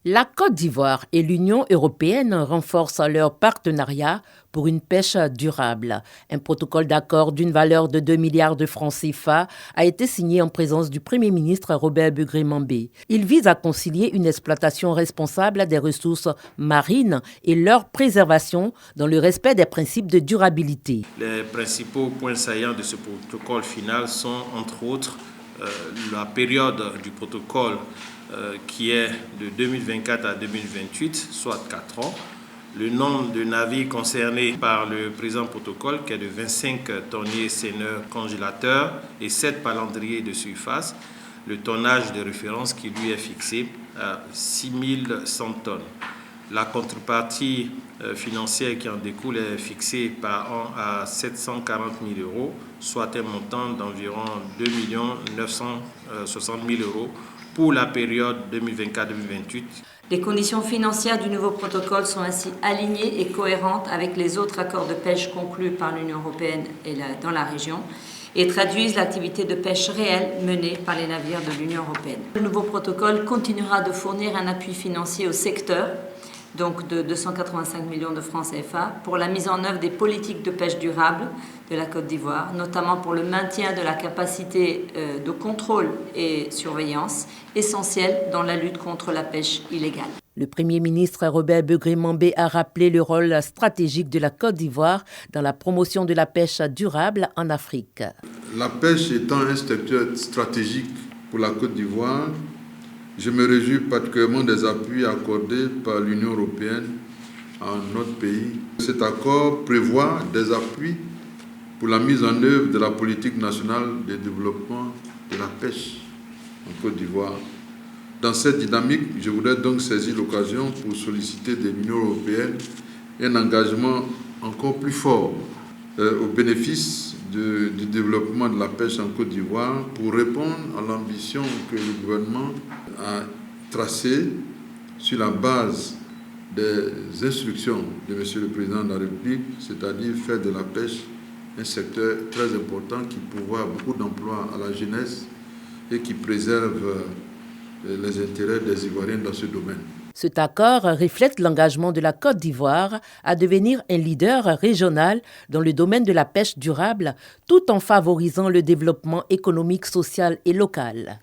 La Côte d'Ivoire et l'Union européenne renforcent leur partenariat pour une pêche durable. Un protocole d'accord d'une valeur de 2 milliards de francs CFA a été signé en présence du Premier ministre Robert Begré-Mambé. Il vise à concilier une exploitation responsable des ressources marines et leur préservation dans le respect des principes de durabilité. Les principaux points saillants de ce protocole final sont, entre autres, la période du protocole qui est de 2024 à 2028, soit 4 ans. Le nombre de navires concernés par le présent protocole, qui est de 25 tonniers seineurs congélateurs et 7 palangriers de surface. Le tonnage de référence qui lui est fixé à 6100 tonnes. La contrepartie financière qui en découle est fixée par an à 740 000 €, soit un montant d'environ 2 960 000 € pour la période 2024-2028. Les conditions financières du nouveau protocole sont ainsi alignées et cohérentes avec les autres accords de pêche conclus par l'Union européenne et dans la région et traduisent l'activité de pêche réelle menée par les navires de l'Union européenne. Le nouveau protocole continuera de fournir un appui financier au secteur, donc de 285 millions de francs CFA, pour la mise en œuvre des politiques de pêche durable de la Côte d'Ivoire, notamment pour le maintien de la capacité de contrôle et surveillance essentielle dans la lutte contre la pêche illégale. Le Premier ministre Robert Begré-Mambé a rappelé le rôle stratégique de la Côte d'Ivoire dans la promotion de la pêche durable en Afrique. La pêche étant un secteur stratégique pour la Côte d'Ivoire, je me réjouis particulièrement des appuis accordés par l'Union européenne à notre pays. Cet accord prévoit des appuis pour la mise en œuvre de la politique nationale de développement de la pêche en Côte d'Ivoire. Dans cette dynamique, je voudrais donc saisir l'occasion pour solliciter de l'Union européenne un engagement encore plus fort au bénéfice du développement de la pêche en Côte d'Ivoire pour répondre à l'ambition que le gouvernement a tracée sur la base des instructions de M. le Président de la République, c'est-à-dire faire de la pêche un secteur très important qui pourvoit beaucoup d'emplois à la jeunesse et qui préserve les intérêts des Ivoiriens dans ce domaine. Cet accord reflète l'engagement de la Côte d'Ivoire à devenir un leader régional dans le domaine de la pêche durable, tout en favorisant le développement économique, social et local.